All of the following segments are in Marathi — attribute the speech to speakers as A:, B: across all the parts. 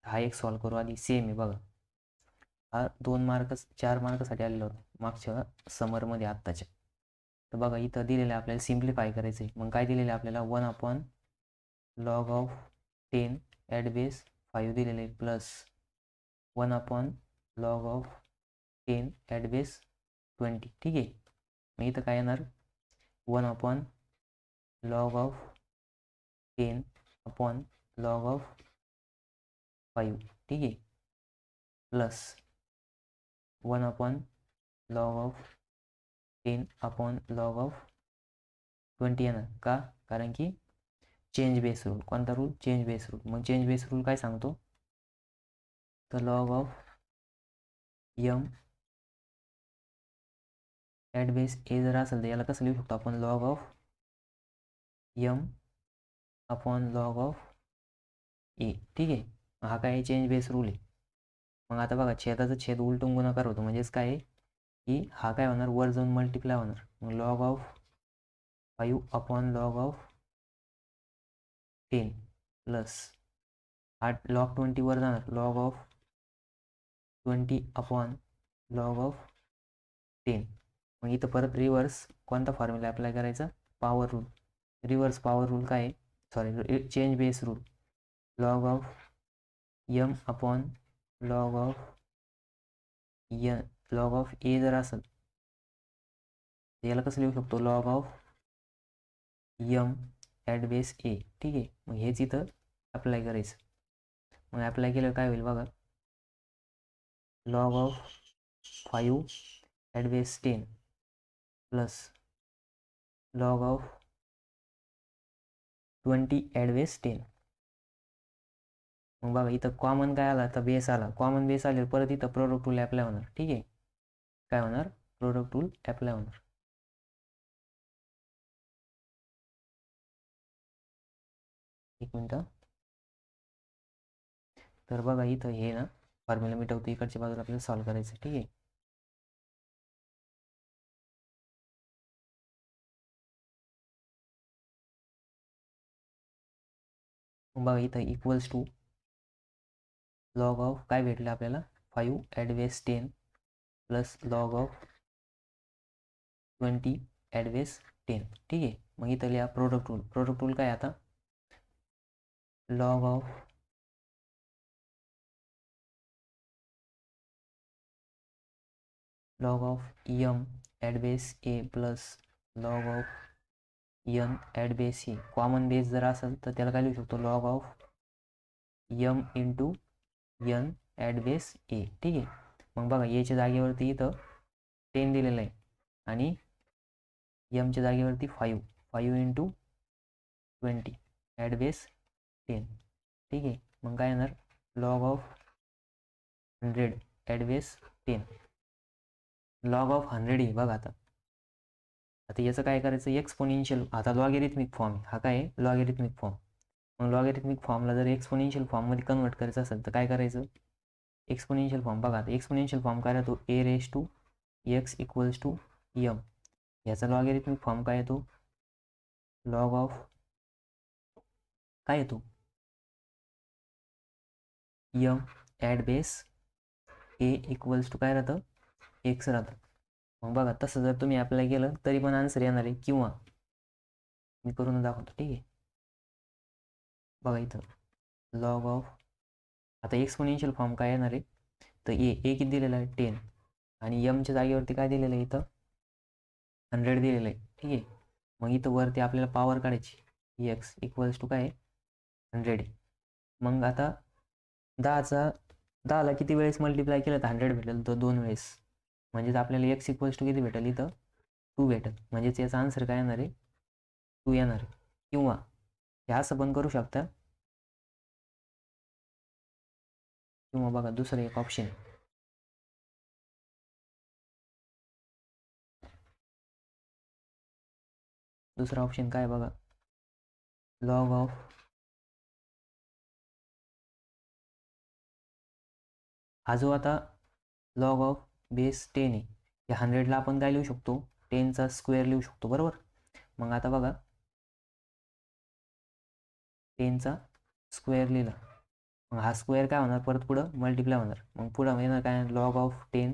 A: हा एक सॉल्व करू आधी. सेम आहे बघा, हा 2 मार्क 4 मार्कासाठी आलेला होता मागच्या समरमध्ये आत्ताच्या. तर बघा इथं दिलेलं आहे आपल्याला सिम्प्लिफाय करायचं आहे. मग काय दिलेलं आहे आपल्याला 1/log(10) ॲट बेस 5 दिलेलं आहे प्लस 1/log(10) ॲट बेस 20. ठीक आहे. मग इथं काय येणार 1/log(10)/log(5). ठीक आहे, प्लस 1/log(10)/log(20) येणार. का? कारण की चेंज बेस रूल. कोणता रूल? Change base rule. मग चेंज बेस रूल काय सांगतो? तर log(m) ॲट बेस ए जर असेल तर याला कसं लिहू शकतो आपण? log(m)/log(a). ठीक आहे. हा काय चेंज बेस रूल आहे. मग आता बघा छेदाचा छेद उलटून गुणाकार होतो, म्हणजेच काय की हा काय होणार? वर जाऊन मल्टिप्लाय होणार. मग log(5)/10 प्लस हा log(20) वर जाणार. log(20)/log(10). मग इथं परत रिव्हर्स कोणता फॉर्म्युला अप्लाय करायचा? Power rule. Reverse power rule काय आहे? Sorry, change base rule. log(m)/log(a) जर असेल याला कसं लिहू शकतो? log(m) at base A. ठीक आहे. मग हेच इथं अप्लाय करायचं. मग अप्लाय केलं काय होईल बघा, log(5) at base 10 plus log(20) at base 10. मग बघा इथं कॉमन काय आला? तर बेस आला. कॉमन बेस आले परत इथं प्रोडक्ट रूल अप्लाय होणार. ठीक आहे. काय होणार? प्रोडक्ट रूल अप्लाय होणार. एक मिनटं. तर बघा इथं हे ना फॉर्म्युला मिटवतो, इकडच्या बाजूला आपल्याला सॉल्व करायचं. ठीक आहे. मग बघा इथं इक्वल्स टू log(of) काय भेटलं आपल्याला? 5 at base 10 plus log(20) at base 10. ठीक आहे. मग इथं लिहा प्रोडक्ट रूल. प्रोडक्ट रूल काय आता? log(m) ॲट बेस ए प्लस log(n) at base A. Common base जर असेल तर त्याला काय लिहू शकतो? log(m) into n at base A. ठीक आहे. मग बघा एच्या जागेवरती इथं 10 दिलेलं आहे आणि एमच्या जागेवरती 5 इंटू 20 ॲट बेस 10. ठीक आहे. मग काय येणार? log(100) at base 10. log(100) आहे बघा. आता याचं काय करायचं? एक्सपोनेन्शियल. आता लॉगॅरिथमिक फॉर्म हा काय आहे? Logarithmic form. मग लॉगॅरिथमिक फॉर्मला जर एक्सपोनेन्शियल फॉर्ममध्ये कन्वर्ट करायचं असेल तर काय करायचं? एक्सपोनेन्शियल फॉर्म बघा. आता एक्सपोनेन्शियल फॉर्म काय राहतो? a⁻x = m. याचा लॉगॅरिथमिक फॉर्म काय येतो? काय येतो? m ॲट बेस a = काय राहतं? x राहतं. मग बघा तसं जर तुम्ही अप्लाय केलं तरी पण आन्सर येणार आहे. किंवा मी करून दाखवतो. ठीक आहे. बघा इथं आता एक्सपोनेन्शियल फॉर्म काय येणार आहे? तर ए किती दिलेलं आहे? 10 आणि एमच्या जागेवरती काय दिलेलं आहे? इथं 100 दिलेलं आहे. ठीक आहे. मग इथं वरती आपल्याला पॉवर काढायची. x = काय? 100. मग आता 10ला किती वेळेस मल्टिप्लाय केलं तर 100 भेटेल? तर 2 वेळेस. म्हणजेच आपल्याला x = किती भेटेल? इथं 2 भेटेल. म्हणजेच याचा आन्सर काय येणार आहे? 2 येणार आहे. किंवा हे असं पण करू शकता. किंवा बघा दुसरं एक ऑप्शन. दुसरा ऑप्शन काय बघा? हा जो आता log(बेस 10) आहे, या 100ला आपण काय लिहू शकतो? 10चा स्क्वेअर लिहू शकतो. बरोबर. मग आता बघा 10चा स्क्वेअर लिहिला मग हा स्क्वेअर काय होणार, परत पुढं मल्टिप्लाय होणार. मग पुढं येणार काय, लॉग ऑफ 10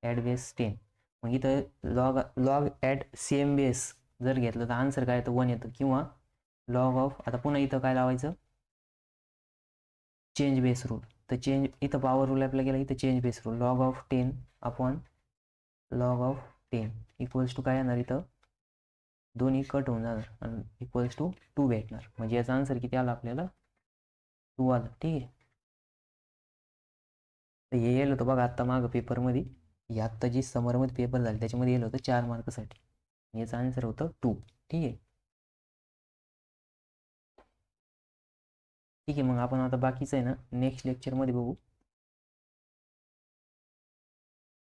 A: ॲट बेस 10. मग इथं log log at same base जर घेतलं तर आन्सर काय येतं, 1 येतं. किंवा लॉग ऑफ, आता पुन्हा इथं काय लावायचं, चेंज बेस रूल. तर चेंज, इथं पॉवर रूल आपल्याला गेला, इथं change base rule. Log of 10 upon log of 10 equals to काय येणार, इथं दोन्ही कट होऊन जाणार आणि इक्वल्स टू 2 भेटणार. म्हणजे याचा आन्सर किती आला आपल्याला, 2 आलं. ठीक आहे. तर हे येलं होतं बघा आत्ता मागं पेपरमध्ये, ही आत्ता जी समरमध्ये पेपर झाले त्याच्यामध्ये येलं होतं 4 मार्कासाठी. याचं आन्सर होतं 2. ठीक आहे. ठीक आहे, मग आपण आता बाकीचं आहे ना नेक्स्ट लेक्चरमध्ये बघू.